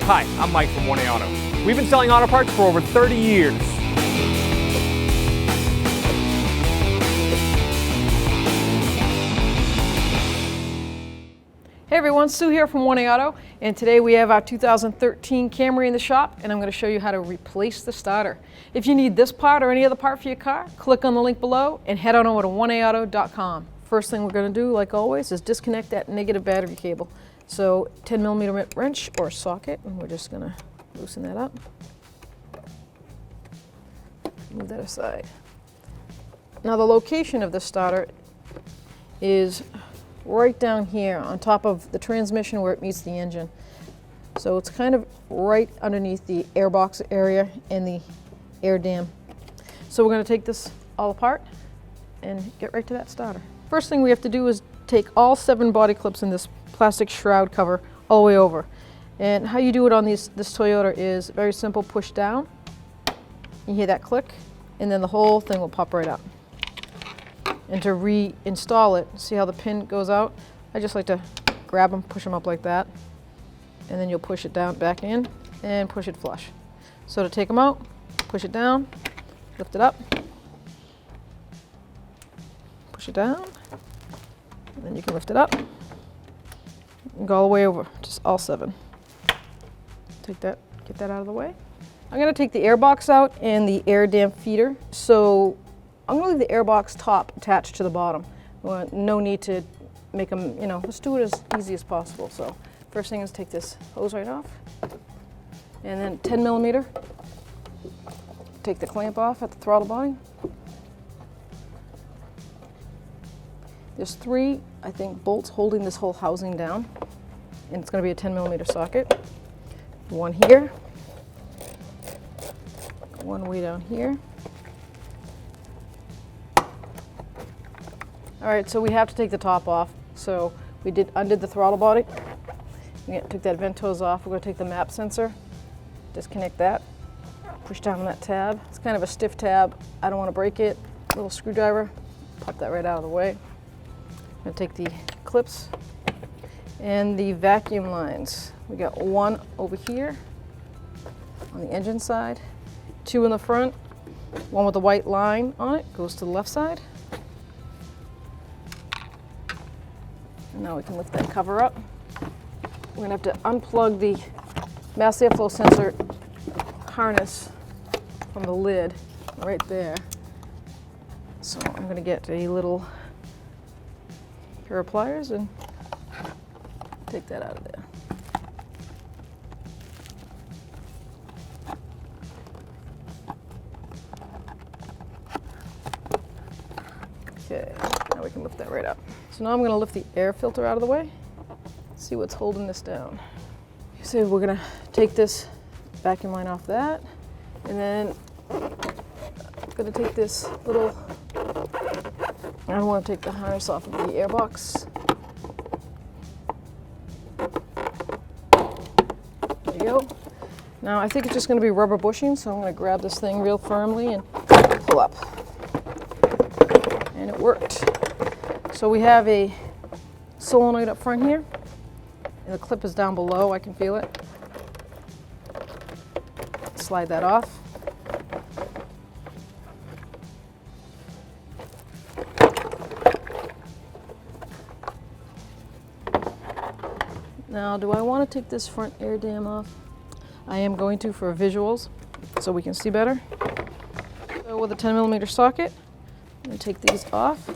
Hi, I'm Mike from 1A Auto. We've been selling auto parts for over 30 years. Hey everyone, Sue here from 1A Auto, and today we have our 2013 Camry in the shop, and I'm going to show you how to replace the starter. If you need this part or any other part for your car, click on the link below and head on over to 1AAuto.com. First thing we're going to do, like always, is disconnect that negative battery cable. So 10mm wrench or socket, and we're just going to loosen that up. Move that aside. Now the location of the starter is right down here on top of the transmission where it meets the engine. So it's kind of right underneath the airbox area and the air dam. So we're going to take this all apart and get right to that starter. First thing we have to do is take all 7 body clips in this plastic shroud cover all the way over. And how you do it on this Toyota is very simple: push down, you hear that click, and then the whole thing will pop right out. And to reinstall it, see how the pin goes out? I just like to grab them, push them up like that, and then you'll push it down back in and push it flush. So to take them out, push it down, lift it up, push it down, and then you can lift it up and go all the way over, just all 7. Take that, get that out of the way. I'm going to take the airbox out and the air dam feeder. So I'm going to leave the airbox top attached to the bottom. Well, no need to make them, let's do it as easy as possible. So first thing is take this hose right off, and then 10mm, take the clamp off at the throttle body. There's 3, I think, bolts holding this whole housing down, and it's going to be a 10mm socket. One here, one way down here. All right, so we have to take the top off. So we undid the throttle body. We took that vent hose off. We're going to take the map sensor, disconnect that, push down on that tab. It's kind of a stiff tab. I don't want to break it. Little screwdriver, pop that right out of the way. I'm going to take the clips and the vacuum lines. We got 1 over here on the engine side, 2 in the front, 1 with a white line on it goes to the left side. And now we can lift that cover up. We're going to have to unplug the mass airflow sensor harness from the lid right there. So I'm going to get a little pair of pliers and take that out of there. Okay, now we can lift that right up. So now I'm going to lift the air filter out of the way, see what's holding this down. So we're going to take this vacuum line off that, and then I'm going to take this little, I don't want to take the harness off of the airbox. There you go. Now I think it's just going to be rubber bushing, so I'm going to grab this thing real firmly and pull up. And it worked. So we have a solenoid up front here, and the clip is down below. I can feel it. Slide that off. Now, do I want to take this front air dam off? I am going to for visuals, so we can see better. So with a 10mm socket, I'm going to take these off.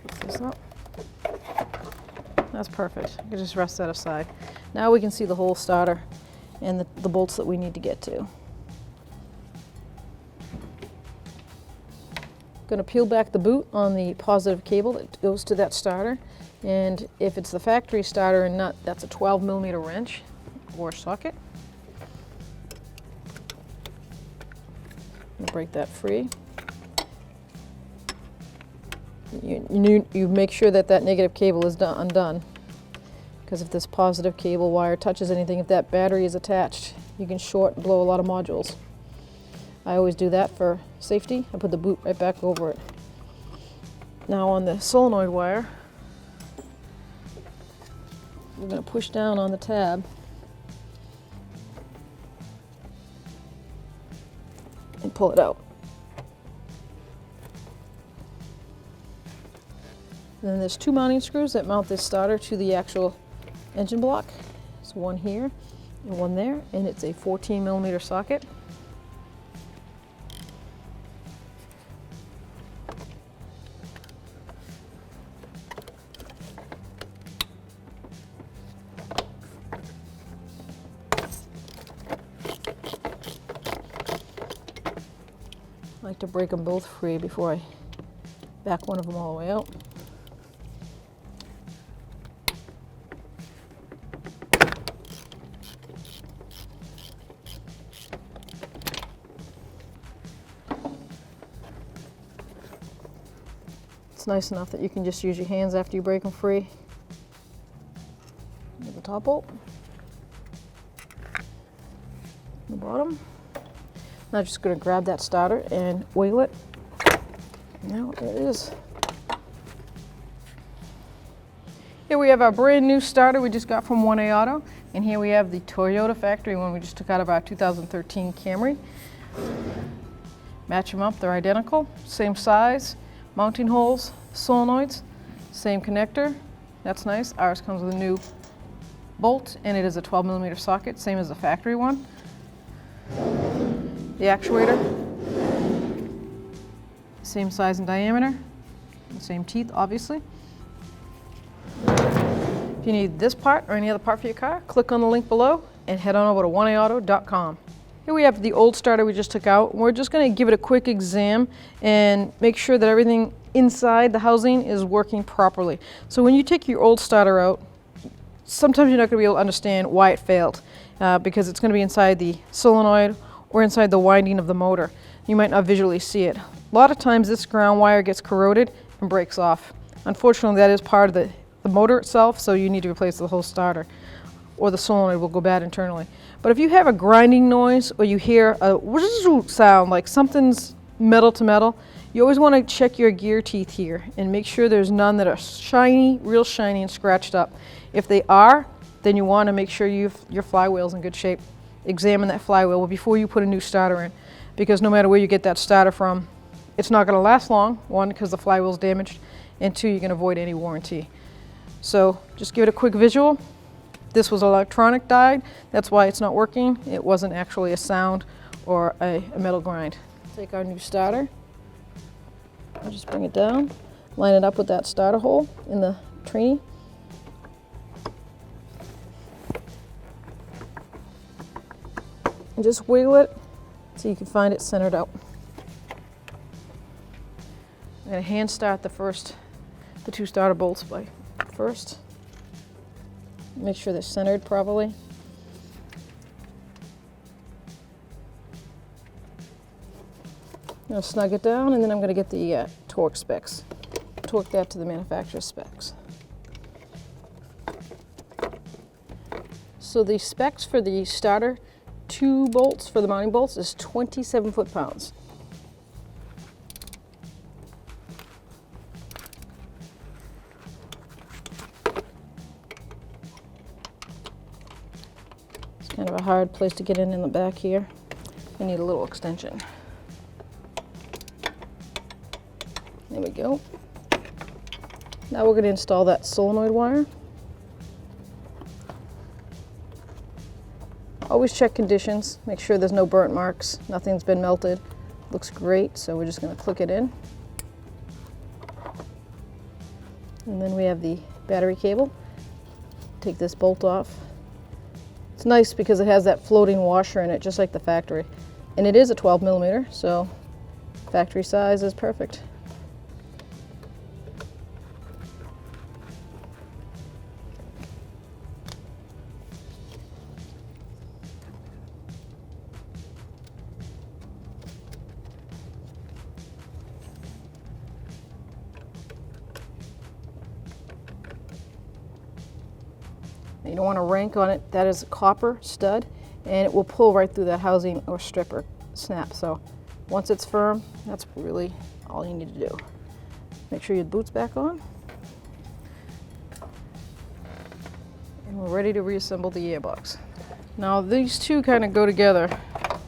Lift this up. That's perfect. I can just rest that aside. Now we can see the whole starter and the bolts that we need to get to. Going to peel back the boot on the positive cable that goes to that starter, and if it's the factory starter and nut, that's a 12mm wrench or socket. Break that free. You make sure that negative cable is undone, because if this positive cable wire touches anything, if that battery is attached, you can short and blow a lot of modules. I always do that for safety. I put the boot right back over it. Now on the solenoid wire, we're going to push down on the tab and pull it out. And then there's 2 mounting screws that mount this starter to the actual engine block. So one here and one there, and it's a 14mm socket. I like to break them both free before I back one of them all the way out. It's nice enough that you can just use your hands after you break them free. Get the top bolt, the bottom. Now I'm just going to grab that starter and wheel it. Now there it is. Here we have our brand new starter we just got from 1A Auto, and here we have the Toyota factory one we just took out of our 2013 Camry. Match them up, they're identical, same size, mounting holes, solenoids, same connector. That's nice. Ours comes with a new bolt, and it is a 12mm socket, same as the factory one. The actuator, same size and diameter, same teeth, obviously. If you need this part or any other part for your car, click on the link below and head on over to 1aauto.com. Here we have the old starter we just took out. We're just going to give it a quick exam and make sure that everything inside the housing is working properly. So when you take your old starter out, sometimes you're not going to be able to understand why it failed because it's going to be inside the solenoid or inside the winding of the motor. You might not visually see it. A lot of times this ground wire gets corroded and breaks off. Unfortunately, that is part of the motor itself, so you need to replace the whole starter, or the solenoid will go bad internally. But if you have a grinding noise or you hear a whoosh sound like something's metal to metal, you always want to check your gear teeth here and make sure there's none that are shiny, real shiny and scratched up. If they are, then you want to make sure your flywheel's in good shape. Examine that flywheel before you put a new starter in, because no matter where you get that starter from, it's not going to last long. 1, because the flywheel's damaged, and 2, you can avoid any warranty. So just give it a quick visual. This was electronic died, that's why it's not working. It wasn't actually a sound or a metal grind. Take our new starter, I'll just bring it down, line it up with that starter hole in the trainee. And just wiggle it so you can find it centered out. I'm going to hand start the 2 starter bolts by first. Make sure they're centered properly. I'm going to snug it down, and then I'm going to get the torque specs. Torque that to the manufacturer's specs. So the specs for the starter 2 bolts for the mounting bolts is 27 foot-pounds. It's kind of a hard place to get in the back here. I need a little extension. There we go. Now we're going to install that solenoid wire. Always check conditions, make sure there's no burnt marks, nothing's been melted. Looks great, so we're just going to click it in. And then we have the battery cable. Take this bolt off. It's nice because it has that floating washer in it, just like the factory. And it is a 12mm, so factory size is perfect. You don't want to rank on it. That is a copper stud, and it will pull right through that housing or strip or snap. So once it's firm, that's really all you need to do. Make sure your boot's back on. And we're ready to reassemble the airbox. Now these two kind of go together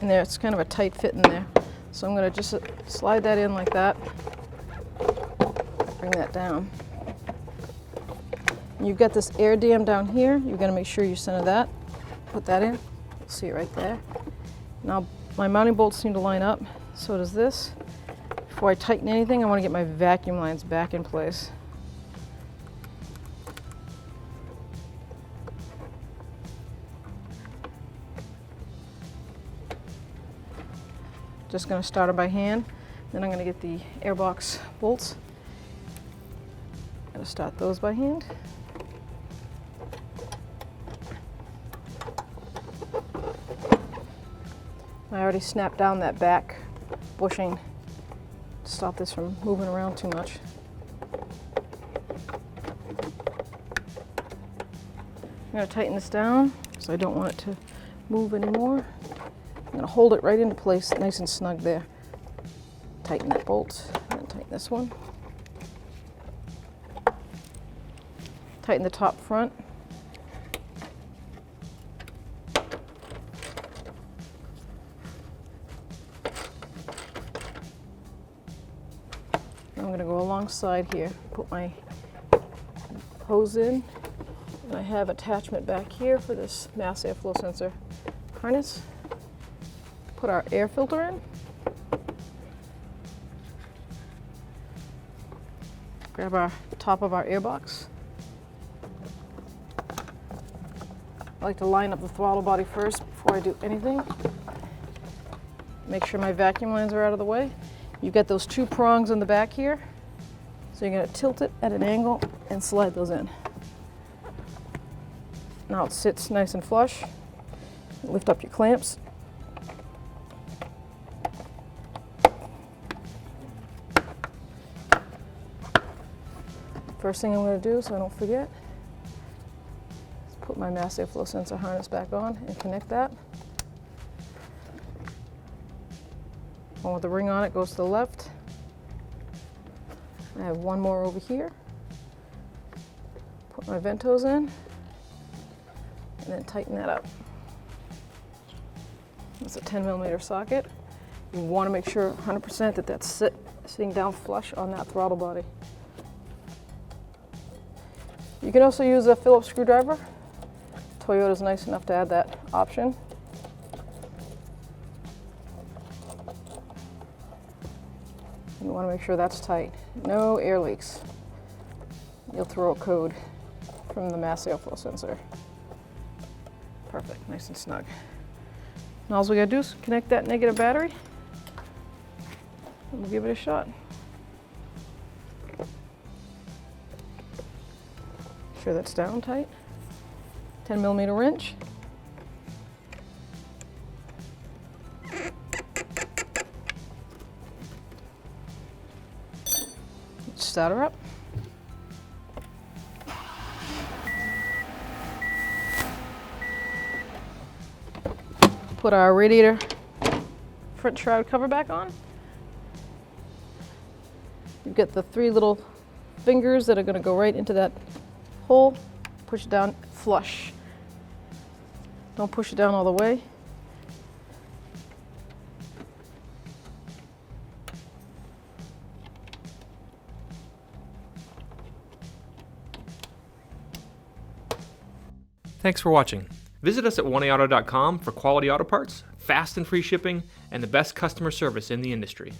and it's kind of a tight fit in there. So I'm going to just slide that in like that. Bring that down. And you've got this air dam down here. You're going to make sure you center that. Put that in. You'll see it right there. Now my mounting bolts seem to line up. So does this. Before I tighten anything, I want to get my vacuum lines back in place. Just going to start it by hand. Then I'm going to get the airbox bolts. Going to start those by hand. I already snapped down that back bushing to stop this from moving around too much. I'm going to tighten this down because I don't want it to move anymore. I'm going to hold it right into place nice and snug there. Tighten that bolt and then tighten this one. Tighten the top front. I'm going to go alongside here, put my hose in, and I have attachment back here for this mass airflow sensor harness. Put our air filter in. Grab our top of our airbox. I like to line up the throttle body first before I do anything. Make sure my vacuum lines are out of the way. You've got those two prongs in the back here, so you're going to tilt it at an angle and slide those in. Now it sits nice and flush. Lift up your clamps. First thing I'm going to do, so I don't forget, is put my mass airflow sensor harness back on and connect that. One with the ring on it goes to the left. I have one more over here. Put my vent hose in and then tighten that up. It's a 10mm socket. You want to make sure 100% that that's sitting down flush on that throttle body. You can also use a Phillips screwdriver. Toyota's nice enough to add that option. You want to make sure that's tight. No air leaks. You'll throw a code from the mass airflow sensor. Perfect, nice and snug. Now all we gotta do is connect that negative battery and we'll give it a shot. Sure that's down tight. 10mm wrench. Start her up. Put our radiator front shroud cover back on. You've got the three little fingers that are going to go right into that hole. Push it down flush. Don't push it down all the way. Thanks for watching. Visit us at oneauto.com for quality auto parts, fast and free shipping, and the best customer service in the industry.